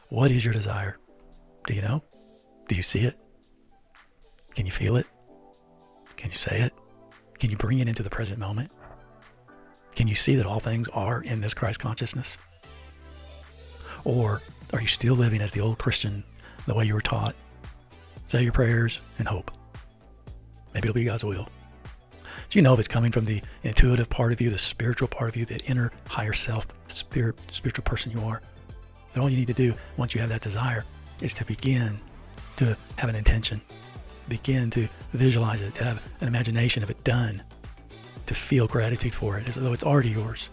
What is your desire? Do you know? Do you see it? Can you feel it? Can you say it? Can you bring it into the present moment? Can you see that all things are in this Christ consciousness? Or are you still living as the old Christian, the way you were taught? Say your prayers and hope. Maybe it'll be God's will. Do you know if it's coming from the intuitive part of you, the spiritual part of you, the inner higher self, the spiritual person you are? That all you need to do once you have that desire is to begin to have an intention, begin to visualize it, to have an imagination of it done, to feel gratitude for it as though it's already yours,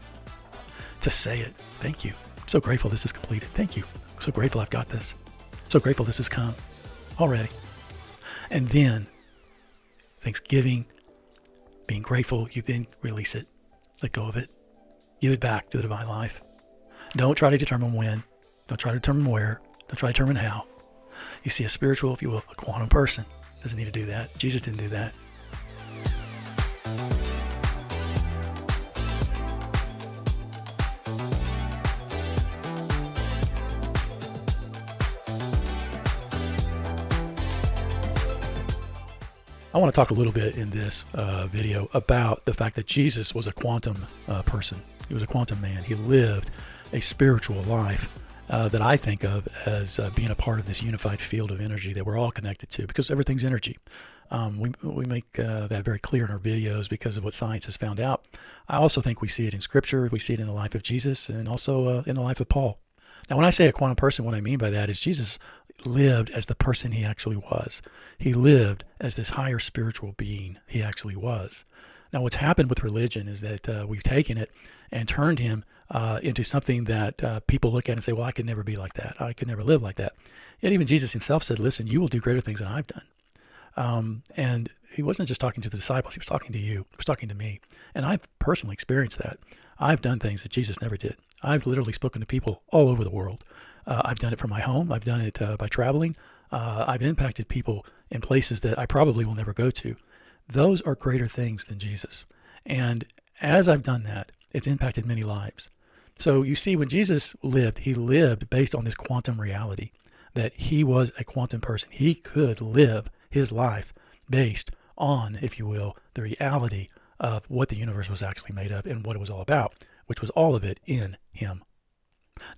to say it. Thank you. I'm so grateful this is completed. Thank you. I'm so grateful I've got this. So grateful this has come already. And then thanksgiving, being grateful, you then release it. Let go of it. Give it back to the divine life. Don't try to determine when. Don't try to determine where. Don't try to determine how. You see, a spiritual, if you will, a quantum person doesn't need to do that. Jesus didn't do that. I want to talk a little bit in this video about the fact that Jesus was a quantum person. He was a quantum man. He lived a spiritual life that I think of as being a part of this unified field of energy that we're all connected to, because everything's energy. We make that very clear in our videos because of what science has found out. I also think we see it in Scripture. We see it in the life of Jesus and also in the life of Paul. Now, when I say a quantum person, what I mean by that is Jesus lived as the person he actually was. He lived as this higher spiritual being he actually was. Now, what's happened with religion is that we've taken it and turned him into something that people look at and say, well, I could never be like that. I could never live like that. Yet even Jesus himself said, listen, you will do greater things than I've done. And he wasn't just talking to the disciples. He was talking to you. He was talking to me. And I've personally experienced that. I've done things that Jesus never did. I've literally spoken to people all over the world. I've done it from my home. I've done it by traveling. I've impacted people in places that I probably will never go to. Those are greater things than Jesus. And as I've done that, it's impacted many lives. So you see, when Jesus lived, he lived based on this quantum reality, that he was a quantum person. He could live his life based on, if you will, the reality of what the universe was actually made of and what it was all about, which was all of it in him.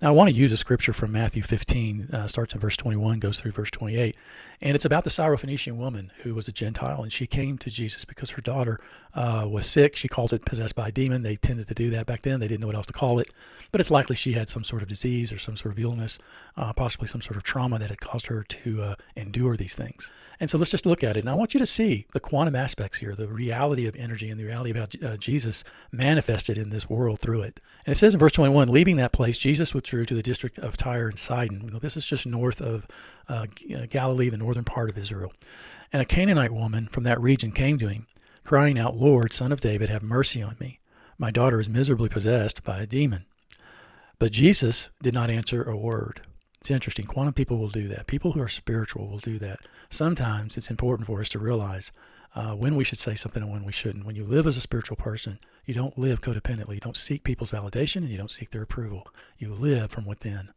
Now, I want to use a scripture from Matthew 15, starts in verse 21, goes through verse 28. And it's about the Syrophoenician woman who was a Gentile, and she came to Jesus because her daughter was sick. She called it possessed by a demon. They tended to do that back then. They didn't know what else to call it. But it's likely she had some sort of disease or some sort of illness, possibly some sort of trauma that had caused her to endure these things. And so let's just look at it. And I want you to see the quantum aspects here, the reality of energy and the reality about Jesus manifested in this world through it. And it says in verse 21, leaving that place, Jesus withdrew to the district of Tyre and Sidon. You know, this is just north of Galilee, the northern part of Israel. And a Canaanite woman from that region came to him, crying out, Lord, Son of David, have mercy on me. My daughter is miserably possessed by a demon. But Jesus did not answer a word. It's interesting. Quantum people will do that. People who are spiritual will do that. Sometimes it's important for us to realize when we should say something and when we shouldn't. When you live as a spiritual person, you don't live codependently. You don't seek people's validation and you don't seek their approval. You live from within.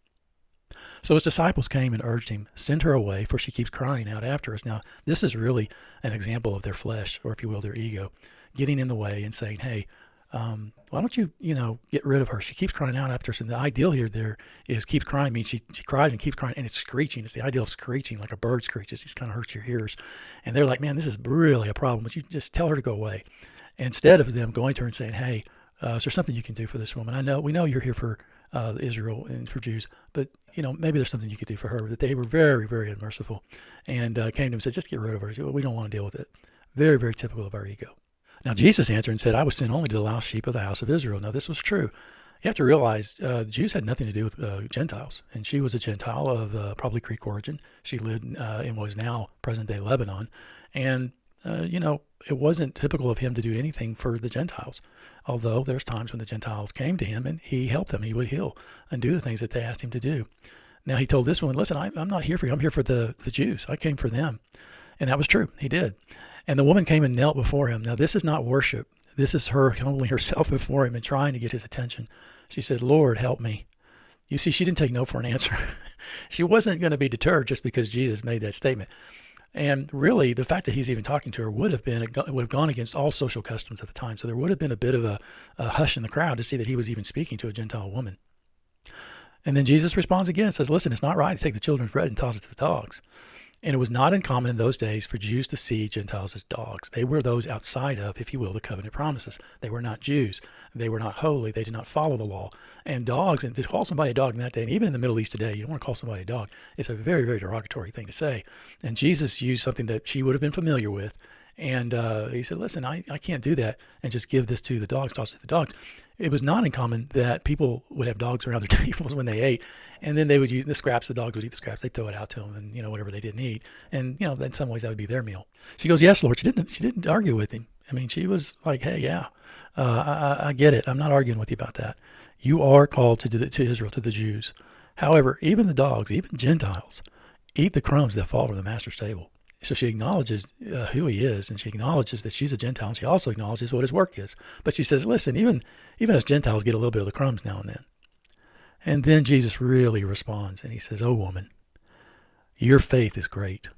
So his disciples came and urged him, send her away, for she keeps crying out after us. Now, this is really an example of their flesh, or if you will, their ego, getting in the way and saying, hey, why don't you, get rid of her? She keeps crying out after us. And the ideal here there is keeps crying means she cries and keeps crying, and it's screeching. It's the idea of screeching, like a bird screeches. It kind of hurts your ears. And they're like, man, this is really a problem. But you just tell her to go away. Instead of them going to her and saying, hey, is there something you can do for this woman? We know you're here for Israel and for Jews, but maybe there's something you could do for her. That they were very, very unmerciful, and came to him and said, just get rid of her. We don't want to deal with it. Very, very typical of our ego. Now, Jesus answered and said, I was sent only to the lost sheep of the house of Israel. Now, this was true. You have to realize Jews had nothing to do with Gentiles, and she was a Gentile of probably Greek origin. She lived in what is now present-day Lebanon, and it wasn't typical of him to do anything for the Gentiles, although there's times when the Gentiles came to him and he helped them. He would heal and do the things that they asked him to do. Now, he told this woman, listen, I'm not here for you. I'm here for the Jews. I came for them. And that was true. He did. And the woman came and knelt before him. Now, this is not worship. This is her humbling herself before him and trying to get his attention. She said, Lord, help me. You see, she didn't take no for an answer. She wasn't going to be deterred just because Jesus made that statement. And really, the fact that he's even talking to her would have gone against all social customs at the time. So there would have been a bit of a hush in the crowd to see that he was even speaking to a Gentile woman. And then Jesus responds again and says, listen, it's not right to take the children's bread and toss it to the dogs. And it was not uncommon in those days for Jews to see Gentiles as dogs. They were those outside of, if you will, the covenant promises. They were not Jews. They were not holy. They did not follow the law. And dogs, and to call somebody a dog in that day, and even in the Middle East today, you don't want to call somebody a dog. It's a very, very derogatory thing to say. And Jesus used something that she would have been familiar with. And he said, listen, I can't do that and just give this to the dogs, toss it to the dogs. It was not uncommon that people would have dogs around their tables when they ate, and then they would use the scraps. The dogs would eat the scraps. They'd throw it out to them, and whatever they didn't eat. And in some ways that would be their meal. She goes, yes, Lord. She didn't argue with him. I mean, she was like, hey, yeah, I get it. I'm not arguing with you about that. You are called to Israel, to the Jews. However, even the dogs, even Gentiles, eat the crumbs that fall from the master's table. So she acknowledges who he is, and she acknowledges that she's a Gentile, and she also acknowledges what his work is. But she says, listen, even as Gentiles get a little bit of the crumbs now and then. And then Jesus really responds, and he says, oh, woman, your faith is great.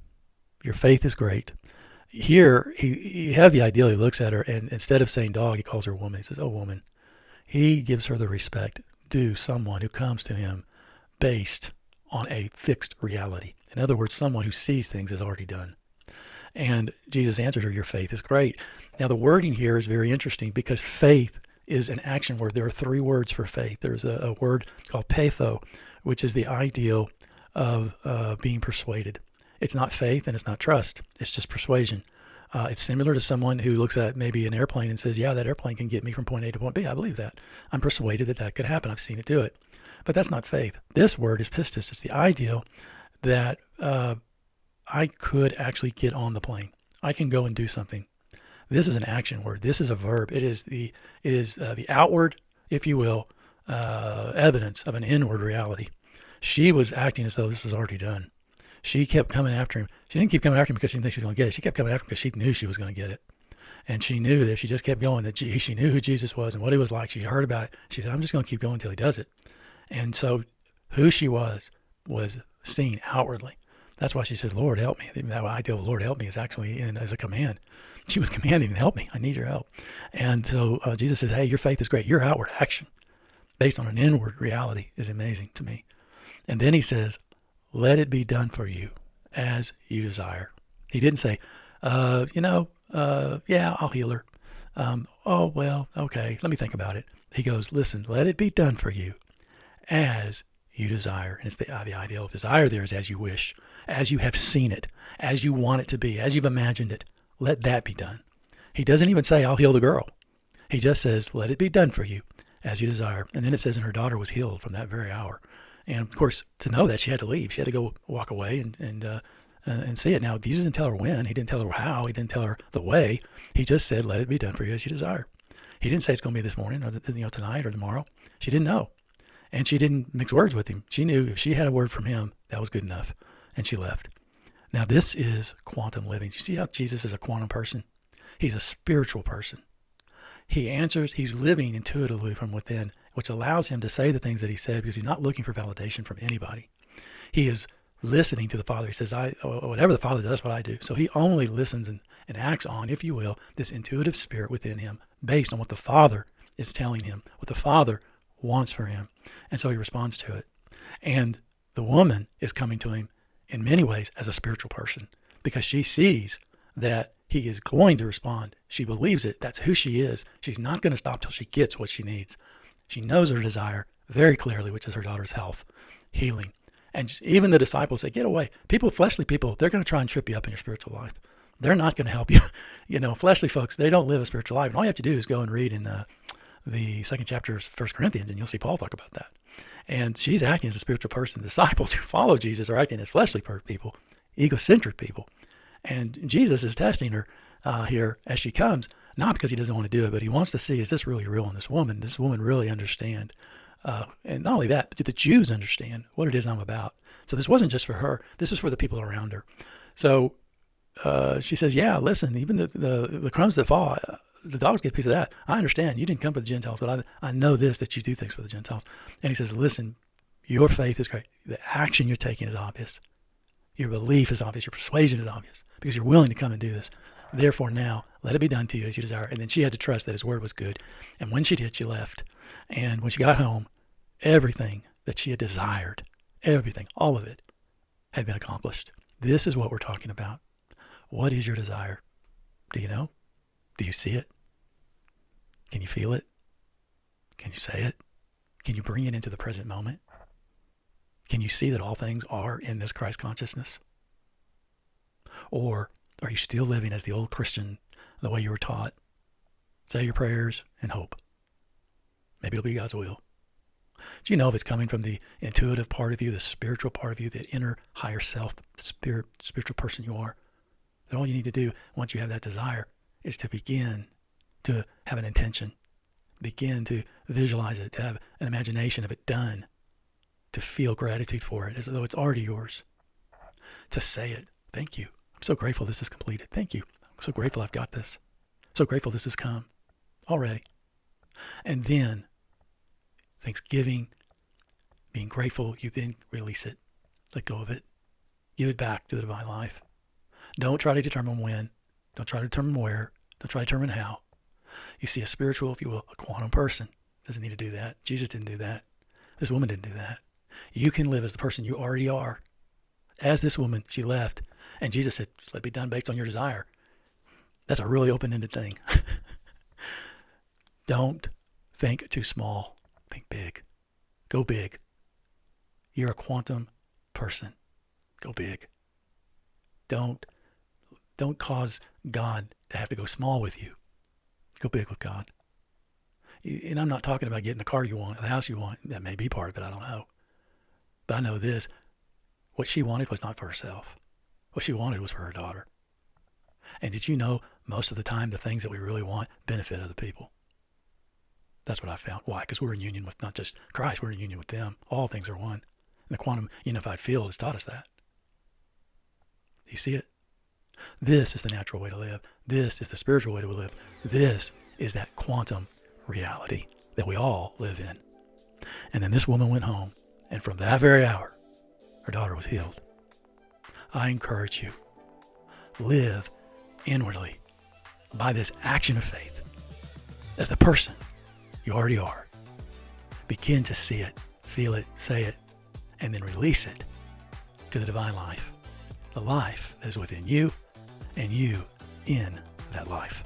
Your faith is great. Here, you have the ideal. He looks at her, and instead of saying dog, he calls her woman. He says, oh, woman. He gives her the respect due someone who comes to him based on a fixed reality. In other words, someone who sees things as already done. And Jesus answered her, your faith is great. Now, the wording here is very interesting because faith is an action word. There are three words for faith. There's a word called patho, which is the ideal of being persuaded. It's not faith and it's not trust. It's just persuasion. It's similar to someone who looks at maybe an airplane and says, yeah, that airplane can get me from point A to point B. I believe that. I'm persuaded that that could happen. I've seen it do it. But that's not faith. This word is pistis. It's the ideal that I could actually get on the plane. I can go and do something. This is an action word. This is a verb. It is the outward, if you will, evidence of an inward reality. She was acting as though this was already done. She kept coming after him. She didn't keep coming after him because she didn't think she was going to get it. She kept coming after him because she knew she was going to get it. And she knew that if she just kept going, that she knew who Jesus was and what he was like. She heard about it. She said, I'm just going to keep going until he does it. And so who she was seen outwardly. That's why she said, Lord, help me. That idea of Lord, help me is actually as a command. She was commanding, help me. I need your help. And so Jesus says, hey, your faith is great. Your outward action based on an inward reality is amazing to me. And then he says, let it be done for you as you desire. He didn't say, yeah, I'll heal her. Oh, well, okay, let me think about it. He goes, listen, let it be done for you as you desire. And it's the ideal of desire there is as you wish, as you have seen it, as you want it to be, as you've imagined it. Let that be done. He doesn't even say, I'll heal the girl. He just says, let it be done for you as you desire. And then it says, and her daughter was healed from that very hour. And of course, to know that, she had to leave. She had to go walk away and see it. Now, Jesus didn't tell her when. He didn't tell her how. He didn't tell her the way. He just said, let it be done for you as you desire. He didn't say it's going to be this morning or tonight or tomorrow. She didn't know. And she didn't mix words with him. She knew if she had a word from him, that was good enough. And she left. Now, this is quantum living. You see how Jesus is a quantum person? He's a spiritual person. He answers, he's living intuitively from within, which allows him to say the things that he said because he's not looking for validation from anybody. He is listening to the Father. He says, whatever the Father does, that's what I do. So he only listens and acts on, if you will, this intuitive spirit within him based on what the Father is telling him, what the Father wants for him. And so he responds to it. And the woman is coming to him in many ways as a spiritual person because she sees that he is going to respond. She believes it. That's who she is. She's not going to stop till she gets what she needs. She knows her desire very clearly, which is her daughter's health, healing. And even the disciples say, get away. People, fleshly people, they're going to try and trip you up in your spiritual life. They're not going to help you. Fleshly folks, they don't live a spiritual life. And all you have to do is go and read in the second chapter of 1 Corinthians, and you'll see Paul talk about that. And she's acting as a spiritual person. The disciples who follow Jesus are acting as fleshly people, egocentric people. And Jesus is testing her here as she comes, not because he doesn't want to do it, but he wants to see, is this really real in this woman? Does this woman really understand? And not only that, but do the Jews understand what it is I'm about? So this wasn't just for her. This was for the people around her. So she says, yeah, listen, even the crumbs that fall, the dogs get a piece of that. I understand. You didn't come for the Gentiles, but I know this, that you do things for the Gentiles. And he says, listen, Your faith is great. The action you're taking is obvious. Your belief is obvious. Your persuasion is obvious because you're willing to come and do this. Therefore now, let it be done to you as you desire. And then she had to trust that his word was good. And when she did, she left. And when she got home, everything that she had desired, everything, all of it, had been accomplished. This is what we're talking about. What is your desire? Do you know? Do you see it? Can you feel it? Can you say it? Can you bring it into the present moment? Can you see that all things are in this Christ consciousness? Or are you still living as the old Christian, the way you were taught? Say your prayers and hope. Maybe it'll be God's will. Do you know if it's coming from the intuitive part of you, the spiritual part of you, the inner higher self, the spiritual person you are? That all you need to do once you have that desire is to begin to have an intention, begin to visualize it, to have an imagination of it done, to feel gratitude for it as though it's already yours, to say it. Thank you. I'm so grateful this is completed. Thank you. I'm so grateful I've got this. So grateful this has come already. And then thanksgiving, being grateful, you then release it. Let go of it. Give it back to the divine life. Don't try to determine when. Don't try to determine where. Don't try to determine how. You see, a spiritual, if you will, a quantum person doesn't need to do that. Jesus didn't do that. This woman didn't do that. You can live as the person you already are. As this woman, she left, and Jesus said, let it be done based on your desire. That's a really open-ended thing. Don't think too small. Think big. Go big. You're a quantum person. Go big. Don't cause God to have to go small with you. Go big with God. And I'm not talking about getting the car you want, the house you want. That may be part of it. I don't know. But I know this. What she wanted was not for herself. What she wanted was for her daughter. And did you know most of the time the things that we really want benefit other people? That's what I found. Why? Because we're in union with not just Christ, we're in union with them. All things are one. And the quantum unified field has taught us that. Do you see it? This is the natural way to live. This is the spiritual way to live. This is that quantum reality that we all live in. And then this woman went home, and from that very hour, her daughter was healed. I encourage you, live inwardly by this action of faith as the person you already are. Begin to see it, feel it, say it, and then release it to the divine life. The life that is within you and you in that life.